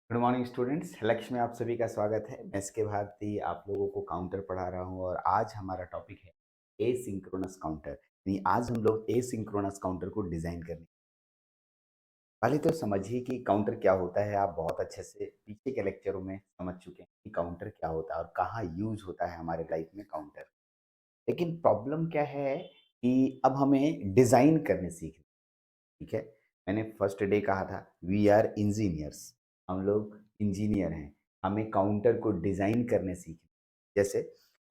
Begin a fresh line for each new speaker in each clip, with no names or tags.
Good morning students, लक्ष्य में आप सभी का स्वागत है। मैं इसके भारती आप लोगों को काउंटर पढ़ा रहा हूँ और आज हमारा टॉपिक है एसिंक्रोनस काउंटर। यानी आज हम लोग एसिंक्रोनस काउंटर को डिजाइन करने। पहले तो समझिए कि काउंटर क्या होता है। आप बहुत अच्छे से पीछे के लेक्चरों में समझ चुके हैं कि काउंटर क्या होता है और कहाँ यूज होता है हमारे लाइफ में काउंटर। लेकिन प्रॉब्लम क्या है कि अब हमें डिजाइन करने सीखना। ठीक है, मैंने फर्स्ट डे कहा था वी आर इंजीनियर्स। हम लोग इंजीनियर हैं। हमें काउंटर को डिज़ाइन करने सीखें। जैसे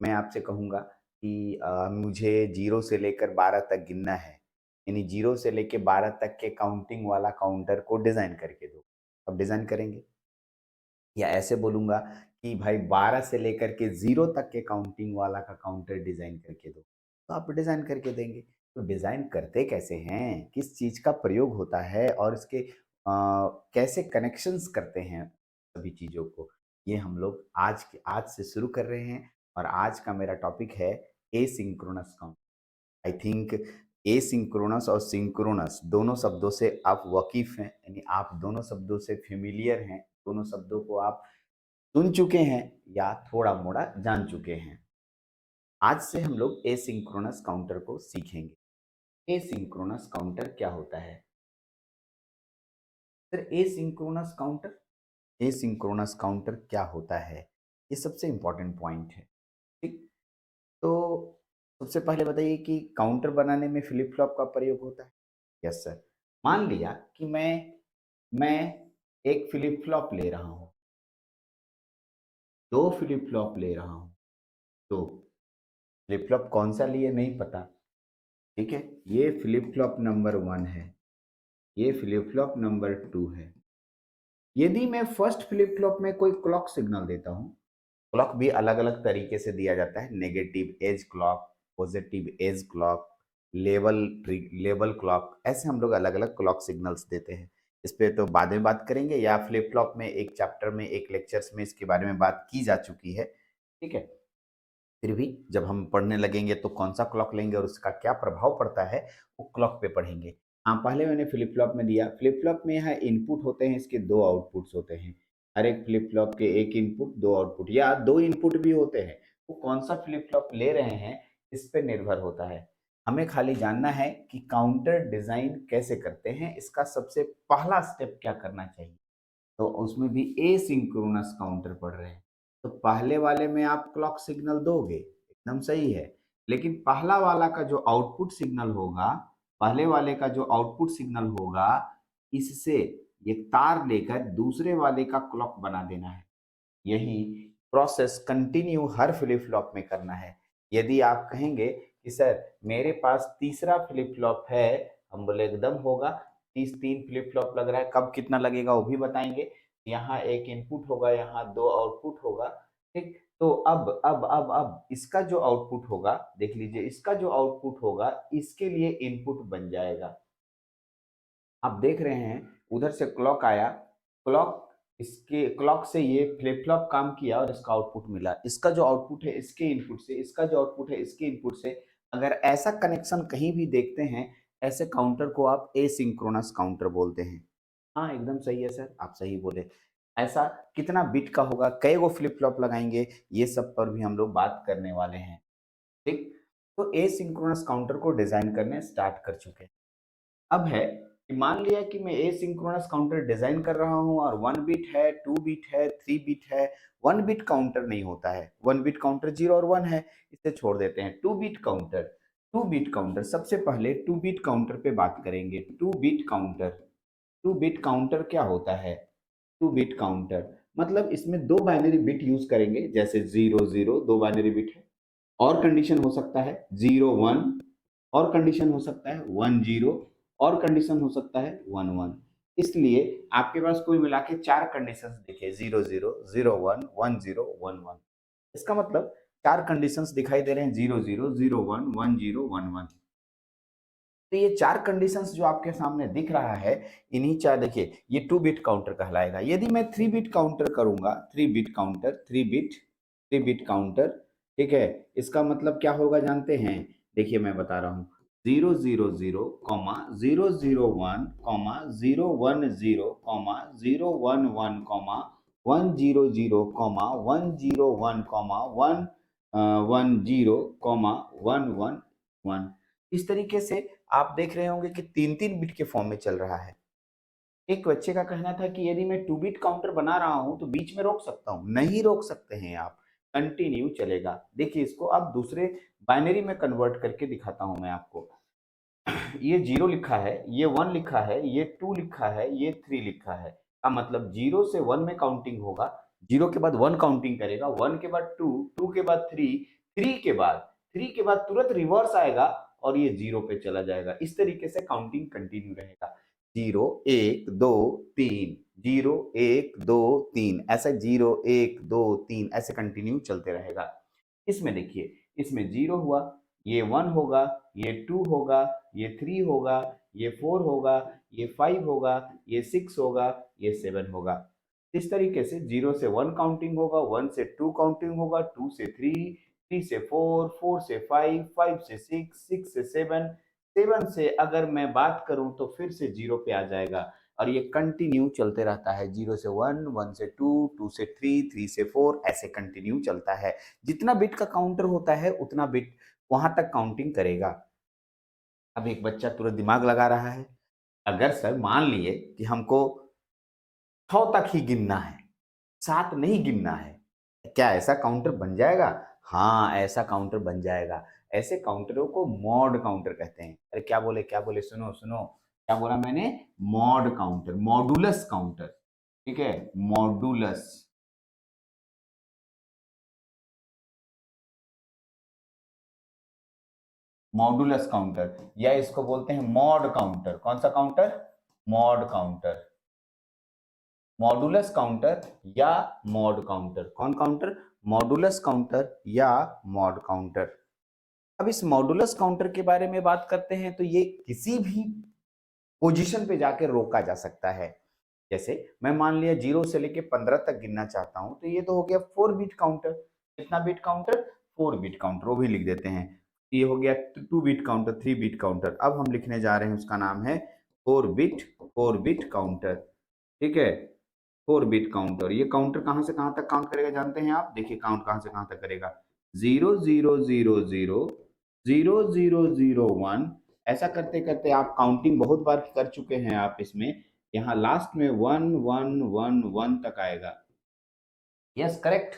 मैं आपसे कहूँगा कि मुझे 0 से लेकर 12 तक गिनना है, यानी 0 से लेके 12 तक के काउंटिंग वाला काउंटर को डिज़ाइन करके दो। अब डिज़ाइन करेंगे या ऐसे बोलूँगा कि भाई 12 से लेकर के 0 तक के काउंटिंग वाला का काउंटर डिज़ाइन करके दो, तो आप डिज़ाइन करके देंगे। तो डिज़ाइन करते कैसे हैं? किस चीज़ का प्रयोग होता है और इसके कैसे कनेक्शंस करते हैं सभी चीज़ों को? ये हम लोग आज से शुरू कर रहे हैं और आज का मेरा टॉपिक है asynchronous count. I think asynchronous और सिंक्रोनस दोनों शब्दों से आप वाकिफ़ हैं, यानी आप दोनों शब्दों से फ़ैमिलियर हैं। दोनों शब्दों को आप सुन चुके हैं या थोड़ा-मोड़ा जान चुके हैं। आज से हम लोग एसिंक्रोनस काउंटर को सीखेंगे। एसिंक्रोनस काउंटर क्या होता है? Sir asynchronous counter, asynchronous counter क्या होता है? ये सबसे इम्पोर्टेंट पॉइंट है। ठीक? तो सबसे पहले बताइए कि काउंटर बनाने में फ्लिप फ्लॉप का प्रयोग होता है? Yes sir. मान लिया कि मैं एक फ्लिप फ्लॉप ले रहा हूँ, 2 फ्लिप फ्लॉप ले रहा हूँ, तो फ्लिप फ्लॉप कौन-सा लिए नहीं पता, ठीक है? ये फ्लिप फ्लॉप नंबर 1 है, ये फ्लिप फ्लॉप नंबर 2 है। यदि मैं फर्स्ट फ्लिप फ्लॉप में कोई क्लॉक सिग्नल देता हूँ, क्लॉक भी अलग-अलग तरीके से दिया जाता है, negative edge clock, positive edge clock, लेबल क्लॉक, ऐसे हम लोग अलग-अलग क्लॉक सिग्नल्स देते हैं। इस पे तो बाद में बात करेंगे या फ्लिप फ्लॉप में एक चैप्टर में, एक लेक्चर्स में इसके बारे में बात की जा चुकी है, ठीक है? फिर भी जब हम पढ़ने लगेंगे तो कौन-सा क्लॉक लेंगे और उसका क्या प्रभाव पड़ता है, वो क्लॉक पे पढ़ेंगे। हाँ, पहले मैंने फ्लिप फ्लॉप में दिया, फ्लिप फ्लॉप में यहाँ इनपुट होते हैं, इसके 2 आउटपुट्स होते हैं। हर एक फ्लिप फ्लॉप के 1 इनपुट, 2 आउटपुट या 2 इनपुट भी होते हैं। वो कौन-सा फ्लिप फ्लॉप ले रहे हैं, इस पे निर्भर होता है। हमें खाली जानना है कि काउंटर डिज़ाइन कैसे करते हैं, इसका सबसे पहला स्टेप क्या करना चाहिए। तो उसमें भी एसिंक्रोनस काउंटर पढ़ रहे हैं। तो पहले वाले में आप क्लॉक सिग्नल दोगे, एकदम सही है। लेकिन पहला वाला का जो आउटपुट सिग्नल होगा, पहले वाले का जो आउटपुट सिग्नल होगा, इससे ये तार लेकर दूसरे वाले का क्लॉक बना देना है। यही प्रोसेस कंटिन्यू हर फ्लिप फ्लॉप में करना है। यदि आप कहेंगे कि सर मेरे पास तीसरा फ्लिप फ्लॉप है, हम बोले एकदम होगा। 3 फ्लिप फ्लॉप लग रहा है, कब कितना लगेगा वो भी बताएंगे। यहाँ एक इनपुट होगा, यहाँ 2 आउटपुट होगा। ठीक, तो अब इसका जो आउटपुट होगा, देख लीजिए, इसका जो आउटपुट होगा इसके लिए इनपुट बन जाएगा। आप देख रहे हैं उधर से क्लॉक आया, क्लॉक, इसके क्लॉक से ये फ्लिप फ्लॉप काम किया और इसका आउटपुट मिला। इसका जो आउटपुट है इसके इनपुट से, इसका जो आउटपुट है इसके इनपुट से। अगर ऐसा कनेक्शन कहीं भी देखते हैं, ऐसे काउंटर को आप एसिंक्रोनस काउंटर बोलते हैं। हाँ, एकदम सही है सर, आप सही बोले। ऐसा कितना बिट का होगा, कई गो फ्लिप फ्लॉप लगाएंगे, ये सब पर भी हम लोग बात करने वाले हैं। ठीक, तो एसिंक्रोनस काउंटर को डिजाइन करने स्टार्ट कर चुके हैं। अब है कि मान लिया कि मैं एसिंक्रोनस काउंटर डिजाइन कर रहा हूं और 1 बिट है, 2 बिट है, 3 बिट है। 1 बिट काउंटर नहीं होता है, 1 बिट काउंटर 0 और 1 है, इसे छोड़ देते हैं। 2 बिट काउंटर, 2 बिट काउंटर, सबसे पहले 2 बिट काउंटर पे बात करेंगे। 2 बिट काउंटर, 2 बिट काउंटर क्या होता है? 2 बिट काउंटर मतलब इसमें दो बाइनरी बिट यूज करेंगे, जैसे 0 0 दो बाइनरी बिट है, और कंडीशन हो सकता है 0 1, और कंडीशन हो सकता है 1 0, और कंडीशन हो सकता है 1 1। इसलिए आपके पास कुल मिला के 4 कंडीशंस दिखे, 0 0 0 1 1 0 1 1। इसका मतलब 4 कंडीशंस दिखाई दे रहे हैं, 0 0 0 1 1 0 1 1। तो ये 4 कंडीशंस जो आपके सामने दिख रहा है, इन्हीं 4, देखिए ये 2 बिट काउंटर कहलाएगा। यदि मैं 3 बिट काउंटर करूंगा, 3 बिट काउंटर, 3 बिट काउंटर, ठीक है, इसका मतलब क्या होगा जानते हैं? देखिए मैं बता रहा हूँ, 000, 001, 010, 011, 100, 101, 110, 111। इस तरीके से आप देख रहे होंगे कि 3-3 बिट के फॉर्म में चल रहा है। एक बच्चे का कहना था कि यदि मैं 2 बिट काउंटर बना रहा हूं तो बीच में रोक सकता हूं। नहीं रोक सकते हैं आप, कंटिन्यू चलेगा। देखिए इसको अब दूसरे बाइनरी में कन्वर्ट करके दिखाता हूं मैं आपको। ये 0 लिखा है, ये 1 लिखा है, ये 2 लिखा है, ये 3 लिखा है। का मतलब 0 से 1 में काउंटिंग होगा, 0 के बाद 1 काउंटिंग करेगा, 1 के बाद 2, 2 के बाद 3, 3 के बाद तुरंत रिवर्स आएगा और ये 0 पे चला जाएगा। इस तरीके से काउंटिंग कंटिन्यू रहेगा। 0 1 2 3, 0 1 2 3, ऐसा 0 1 2 3 ऐसे कंटिन्यू चलते रहेगा। इसमें देखिए, इसमें 0 हुआ, ये 1 होगा, ये 2 होगा, ये 3 होगा, ये 4 होगा, ये 5 होगा, ये 6 होगा, ये 7 होगा। इस तरीके से 0 से 1 काउंटिंग होगा, 1 से 2 काउंटिंग होगा, 2 से 3, 3 से 4, 4 से 5, 5 से 6, 6 से 7, 7 से अगर मैं बात करूं तो फिर से 0 पे आ जाएगा और ये कंटिन्यू चलते रहता है। 0 से 1, 1 से 2, 2 से 3, 3 से 4 ऐसे कंटिन्यू चलता है। जितना बिट का काउंटर होता है उतना बिट वहां तक काउंटिंग करेगा। अब एक बच्चा तुरंत दिमाग लगा रहा है, अगर सर मान लिए कि हमको 100 तक ही गिनना है, 7 नहीं गिनना है, क्या ऐसा काउंटर बन जाएगा? हाँ, ऐसा काउंटर बन जाएगा। ऐसे काउंटरों को मॉड काउंटर कहते हैं। अरे क्या बोले, सुनो सुनो, क्या बोला मैंने? Mod counter, modulus counter. ठीक है, मॉडुलस। मॉडुलस काउंटर या इसको बोलते हैं मॉड काउंटर। कौन सा counter? Mod counter, modulus counter या मॉड काउंटर। कौन काउंटर? मॉडुलस काउंटर या मॉड काउंटर। अब इस मॉडुलस काउंटर के बारे में बात करते हैं तो ये किसी भी पोजीशन पे जाके रोका जा सकता है। जैसे मैं मान लिया 0 से लेके 15 तक गिनना चाहता हूं तो ये तो हो गया 4 बिट काउंटर। कितना बिट काउंटर? 4 बिट काउंटर, वो भी लिख देते हैं। ये हो गया 2 बिट काउंटर, 3 बिट काउंटर। अब हम लिखने जा रहे हैं, उसका नाम है 4 बिट काउंटर। ठीक है, 4 बिट काउंटर। ये काउंटर कहां से कहां तक काउंट करेगा जानते हैं आप? देखिए काउंट कहां से कहां तक करेगा। 0 0 0 0, 0 0 0 1, ऐसा करते करते आप काउंटिंग बहुत बार कर चुके हैं आप इसमें। यहाँ लास्ट में 1 1 1 1 तक आएगा। Yes, correct.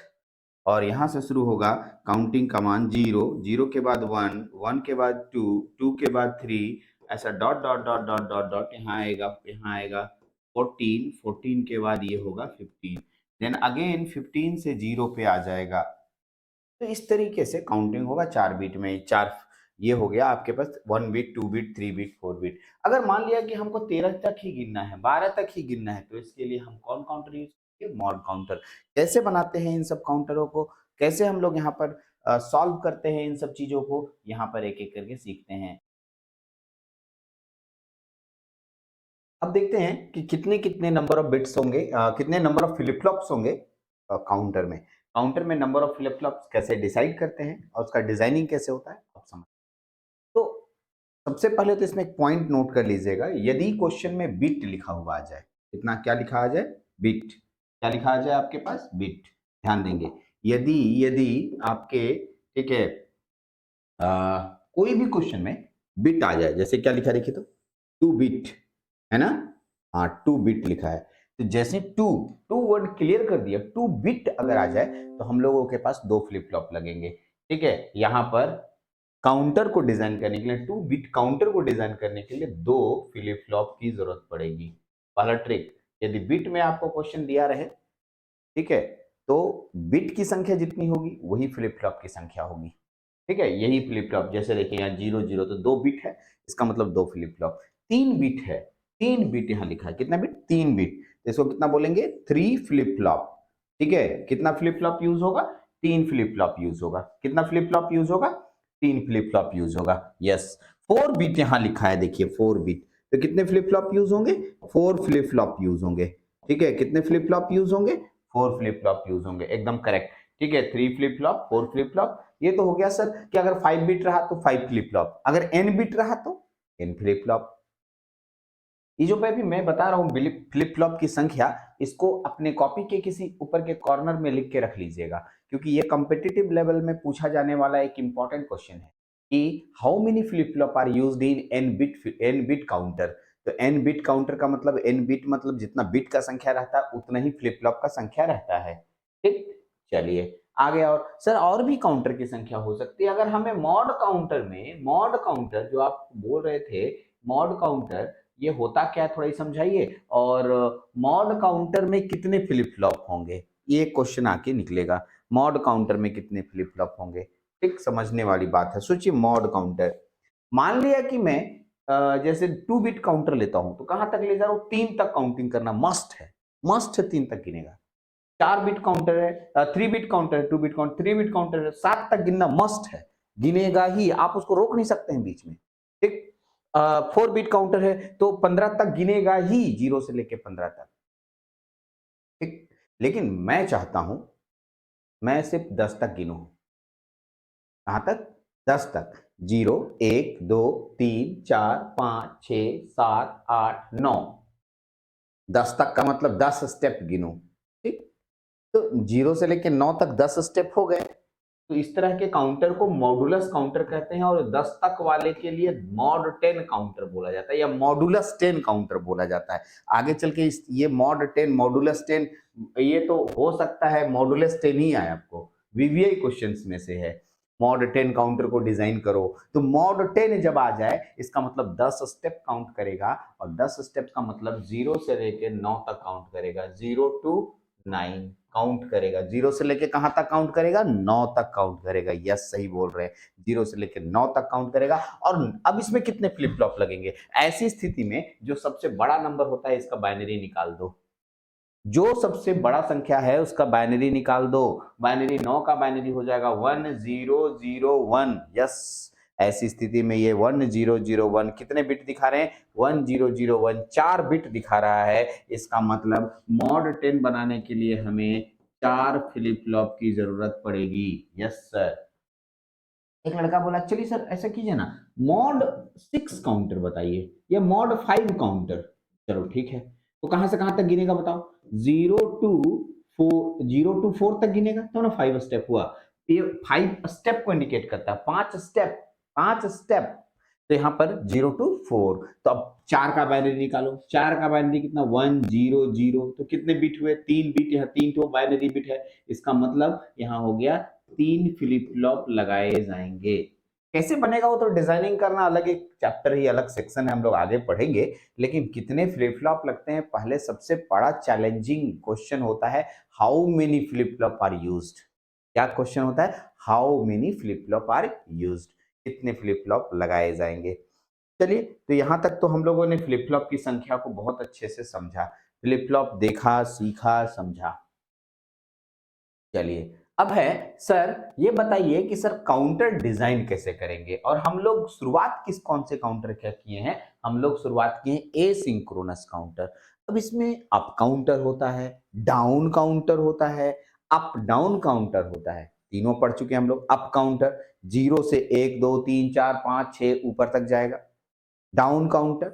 और यहाँ से शुरू होगा काउंटिंग का मान 0, 0 के बाद 1, 1 के बाद 2, 2 के बाद 3, ऐसा dot dot dot dot dot dot यहाँ आएगा, यहाँ आएगा 14, 14 के बाद ये होगा 15, देन अगेन 15 से 0 पे आ जाएगा। तो इस तरीके से काउंटिंग होगा 4 बीट में। चार, ये हो गया आपके पास 1 बीट, 2 बीट, 3 बीट, 4 बीट। अगर मान लिया कि हमको 13 तक ही गिनना है, 12 तक ही गिनना है, तो इसके लिए हम कौन काउंटर यूज करेंगे? Mod counter. कैसे बनाते हैं इन सब काउंटरों को, कैसे हम लोग यहाँ पर सॉल्व करते हैं इन सब चीजों को, यहाँ पर एक एक करके सीखते हैं। अब देखते हैं कि कितने कितने नंबर ऑफ बिट्स होंगे, कितने नंबर ऑफ फ्लिप फ्लॉप्स होंगे काउंटर में। काउंटर में नंबर ऑफ फ्लिप फ्लॉप्स कैसे डिसाइड करते हैं और उसका डिजाइनिंग कैसे होता है, आप समझ। तो सबसे पहले तो इसमें एक पॉइंट नोट कर लीजिएगा, यदि क्वेश्चन में बिट लिखा हुआ आ जाए, कितना क्या लिखा आ जाए? बिट। क्या लिखा आ जाए आपके पास? बिट। ध्यान देंगे, यदि यदि आपके, ठीक है, कोई भी क्वेश्चन में बिट आ जाए, जैसे क्या लिखा देखिए तो 2 बिट, है ना? हाँ, 2 बिट लिखा है। तो जैसे 2 2 वर्ड क्लियर कर दिया, 2 बिट अगर आ जाए तो हम लोगों के पास 2 फ्लिप फ्लॉप लगेंगे। ठीक है, यहां पर काउंटर को डिजाइन करने के लिए, 2 बिट काउंटर को डिजाइन करने के लिए 2 फ्लिप फ्लॉप की जरूरत पड़ेगी। पहला ट्रिक, यदि बिट में आपको क्वेश्चन दिया रहे, ठीक है, तो बिट की संख्या जितनी होगी वही फ्लिप फ्लॉप की संख्या होगी। ठीक है, यही फ्लिप फ्लॉप, जैसे देखिए यहाँ 0 0 तो 2 बिट है, इसका मतलब 2 फ्लिप फ्लॉप। 3 बिट है, 3 बिट यहाँ लिखा है, कितना बिट? 3 बिट, तो इसको कितना बोलेंगे? 3 फ्लिप फ्लॉप। ठीक है, कितना फ्लिप फ्लॉप यूज होगा? 3 फ्लिप फ्लॉप यूज होगा। कितना फ्लिप फ्लॉप यूज होगा? 3 फ्लिप फ्लॉप यूज होगा। यस, 4 बिट यहाँ लिखा है, देखिए 4 बिट, तो कितने फ्लिप फ्लॉप यूज होंगे? 4 फ्लिप फ्लॉप यूज होंगे। ठीक है, कितने फ्लिप फ्लॉप यूज होंगे? 4 फ्लिप फ्लॉप यूज होंगे, एकदम करेक्ट। ठीक है, 3 फ्लिप फ्लॉप, 4 फ्लिप फ्लॉप। ये तो हो गया सर कि अगर 5 बिट रहा तो 5 फ्लिप फ्लॉप, अगर n बिट रहा तो n फ्लिप फ्लॉप। ये जो मैं भी मैं बता रहा हूँ फ्लिप फ्लॉप की संख्या, इसको अपने कॉपी के किसी ऊपर के कॉर्नर में लिख के रख लीजिएगा, क्योंकि ये कॉम्पिटिटिव लेवल में पूछा जाने वाला एक इंपॉर्टेंट क्वेश्चन है कि how many flip flop are used in N bit counter. तो एन बिट काउंटर का मतलब एन बिट मतलब जितना बिट का संख्या रहता है उतना ही फ्लिप फ्लॉप का संख्या रहता है। ठीक, चलिए आगे। और सर और भी काउंटर की संख्या हो सकती है, अगर हमें मॉड काउंटर में, मॉड काउंटर जो आप बोल रहे थे, मॉड काउंटर ये होता क्या है थोड़ा ही समझाइए, और मॉड काउंटर में कितने फ्लिप फ्लॉप होंगे, ये क्वेश्चन आके निकलेगा, मॉड काउंटर में कितने फ्लिप फ्लॉप होंगे। ठीक, समझने वाली बात है। सोचिए मॉड काउंटर, मान लिया कि मैं जैसे 2 बिट काउंटर लेता हूं तो कहां तक ले जा रहा हूं, 3 तक काउंटिंग करना मस्ट है, मस्ट है, 3 तक गिनेगा। 4 बिट काउंटर है, 3 बिट काउंटर है, 2 बिट काउंटर, 3 बिट काउंटर है, 7 तक गिनना मस्ट है, गिनेगा ही, आप उसको रोक नहीं सकते हैं बीच में। ठीक, 4 बिट काउंटर है तो 15 तक गिनेगा ही, 0 से लेके 15 तक। ठीक, लेकिन मैं चाहता हूं मैं सिर्फ 10 तक गिनूं। कहां तक, 10 तक। 0 1 2 3 4 5 6 7 8 9, 10 तक का मतलब 10 स्टेप गिनो। ठीक, तो 0 से लेके 9 तक 10 स्टेप हो गए। तो इस तरह के काउंटर को मॉडुलस काउंटर कहते हैं, और 10 तक वाले के लिए मॉड 10 काउंटर बोला जाता है, या मॉडुलस 10 काउंटर बोला जाता है। आगे चल के ये मॉड 10, मॉडुलस 10, ये तो हो सकता है मॉडुलस 10 ही आए आपको, वीवीआई क्वेश्चंस में से है। मॉड 10 काउंटर को डिजाइन करो, तो मॉड 10 जब आ जाए इसका मतलब 10 स्टेप काउंट करेगा, और 10 स्टेप का मतलब 0 से लेके 9 तक काउंट करेगा, 0 टू 9 काउंट करेगा। 0 से लेके कहां तक काउंट करेगा, 9 तक काउंट करेगा। यस, सही बोल रहे हैं, 0 से लेके 9 तक काउंट करेगा। और अब इसमें कितने फ्लिप फ्लॉप लगेंगे, ऐसी स्थिति में जो सबसे बड़ा नंबर होता है इसका बाइनरी निकाल दो, जो सबसे बड़ा संख्या है उसका बाइनरी निकाल दो। बाइनरी 9 का बाइनरी हो जाएगा 1001। यस, ऐसी स्थिति में ये 1001 कितने बिट दिखा रहे हैं, 1001 4 बिट दिखा रहा है। इसका मतलब मॉड 10 बनाने के लिए हमें 4 फ्लिप फ्लॉप की जरूरत पड़ेगी। Yes sir. एक लड़का बोला चलिए सर ऐसा कीजिए ना, मॉड 6 काउंटर बताइए या मॉड 5 काउंटर। चलो ठीक है, तो कहां से कहां तक गिनेगा बताओ, 0 टू 4 तक गिनेगा तो ना 5 स्टेप हुआ। ये 5 स्टेप को इंडिकेट करता है, 5 स्टेप, 5 स्टेप। तो यहाँ पर 0 टू 4, तो अब 4 का बाइनरी निकालो, 4 का बाइनरी कितना, 100, तो कितने बिट हुए, 3 बिट, यहाँ 3 तो बाइनरी बिट है। इसका मतलब यहाँ हो गया 3 फ्लिप फ्लॉप लगाए जाएंगे। कैसे बनेगा वो तो डिजाइनिंग करना अलग एक चैप्टर ही, अलग सेक्शन है, हम लोग आगे पढ़ेंगे। लेकिन कितने फ्लिप फ्लॉप लगते हैं, पहले सबसे बड़ा चैलेंजिंग क्वेश्चन होता है, how many flip flop are used. क्या क्वेश्चन होता है, how many flip flop are used, कितने फ्लिप फ्लॉप लगाए जाएंगे। चलिए, तो यहां तक तो हम लोगों ने फ्लिप फ्लॉप की संख्या को बहुत अच्छे से समझा, फ्लिप फ्लॉप देखा, सीखा, समझा। चलिए, अब है सर ये बताइए कि सर काउंटर डिजाइन कैसे करेंगे, और हम लोग शुरुआत किस कौन से काउंटर क्या किए हैं, हम लोग शुरुआत किए हैं एसिंक्रोनस काउंटर। अब इसमें अप काउंटर होता है, डाउन काउंटर होता है, अप डाउन काउंटर होता है, तीनों पढ़ चुके हैं हम लोग। अप काउंटर 0 से 1 2 3 4 5 6 ऊपर तक जाएगा। डाउन काउंटर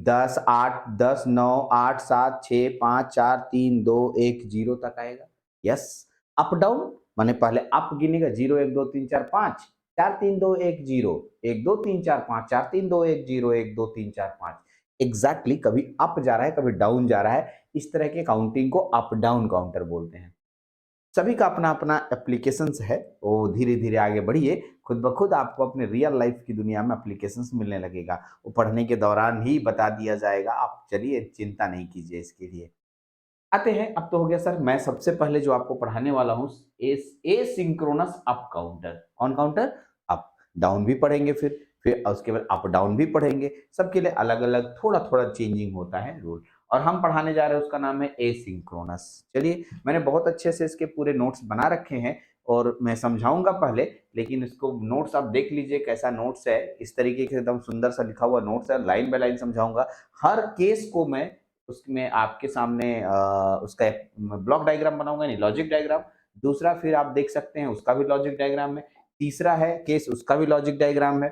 10 8 10 9 8 7 6 5 4 3 2 1 0 तक आएगा। यस, अप डाउन माने पहले अप गिनेगा, 0 1 2 3 4 5 4 3 2 1 0 1 2 3 4 5 4 3 2 1 0 1 2 3 4 5। एग्जैक्टली, कभी अप जा रहा है कभी डाउन जा रहा है, इस तरह के काउंटिंग को अप डाउन काउंटर बोलते हैं। सभी का अपना अपना एप्लीकेशंस है, वो धीरे धीरे आगे बढ़िए, खुद ब खुद आपको अपने रियल लाइफ की दुनिया में एप्लीकेशंस मिलने लगेगा, वो पढ़ने के दौरान ही बता दिया जाएगा, आप चलिए चिंता नहीं कीजिए इसके लिए। आते हैं, अब तो हो गया सर, मैं सबसे पहले जो आपको पढ़ाने वाला हूँ एसिंक्रोनस अप काउंटर। कौन काउंटर, अप डाउन भी पढ़ेंगे, फिर उसके बाद अप डाउन भी पढ़ेंगे, सबके लिए अलग अलग थोड़ा थोड़ा चेंजिंग होता है रूल। और हम पढ़ाने जा रहे हैं उसका नाम है एसिंक्रोनस। चलिए, मैंने बहुत अच्छे से इसके पूरे नोट्स बना रखे हैं, और मैं समझाऊंगा पहले, लेकिन इसको नोट्स आप देख लीजिए कैसा नोट्स है, इस तरीके से एकदम सुंदर सा लिखा हुआ नोट्स है, लाइन बाय लाइन समझाऊंगा। हर केस को मैं उसमें आपके सामने उसका ब्लॉक डायग्राम बनाऊंगा, नहीं लॉजिक डायग्राम, दूसरा फिर आप देख सकते हैं उसका भी लॉजिक डायग्राम है, तीसरा है केस उसका भी लॉजिक डायग्राम है,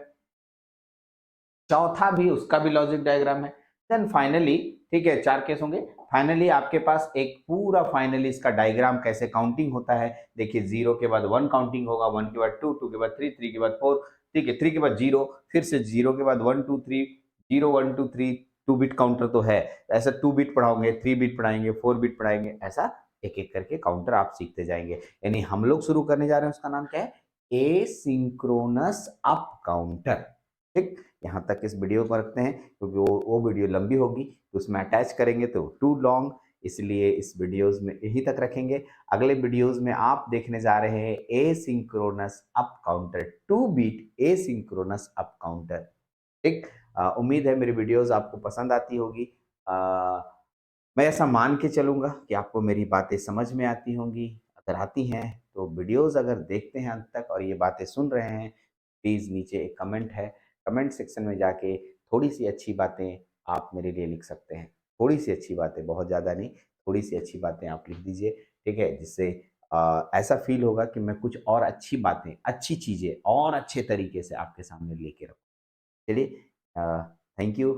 चौथा भी उसका भी लॉजिक डायग्राम है। देन फाइनली, ठीक है, 4 केस होंगे। फाइनली आपके पास एक पूरा फाइनली इसका डायग्राम कैसे काउंटिंग होता है, देखिए 0 के बाद 1 काउंटिंग होगा, 1 के बाद 2, 2 के बाद 3, 3 के बाद 4, ठीक है, 3 के बाद 0, फिर से 0 के बाद 1, 2, 3, 0, 1, 2, 3, 2 बिट काउंटर तो है। ऐसा 2 बिट पढ़ाओगे, 3 बिट पढ़ाएँगे, 4 बिट पढ़ाएँगे, ऐसा एक-एक करके काउंटर आप सीखते जाएँगे। यानी हम लोग शुरू करने जा रहे हैं, उसका नाम क्या है? Asynchronous up counter. ठीक? यहाँ तक इस वीडियो को रखते हैं क्योंकि वो वीडियो लंबी होगी, तो उसमें अटैच करेंगे तो टू लॉन्ग, इसलिए इस वीडियोस में यहीं तक रखेंगे। अगले वीडियोस में आप देखने जा रहे हैं asynchronous up counter, 2 bit asynchronous up counter. ठीक? उम्मीद है मेरी वीडियोस आपको पसंद आती होगी। अ, मैं ऐसा मान के चलूँगा कि आपको मेरी बातें समझ में आती होंगी। अगर आती हैं तो वीडियोस अगर देखते हैं अंत तक और ये बातें सुन रहे हैं, प्लीज़ नीचे एक कमेंट है, कमेंट सेक्शन में जाके थोड़ी-सी अच्छी बातें आप मेरे लिए लिख सकते हैं। थोड़ी-सी अच्छी बातें, बहुत ज़्यादा नहीं, थोड़ी-सी अच्छी बातें आप लिख दीजिए, ठीक है? जिससे ऐसा फ़ील होगा कि मैं कुछ और अच्छी बातें, अच्छी चीज़ें और अच्छे तरीके से आपके सामने लेके रहूँ। चलिए, थैंक यू,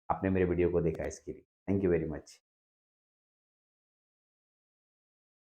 आपने मेरे वीडियो को देखा इसके लिए। Thank you very much.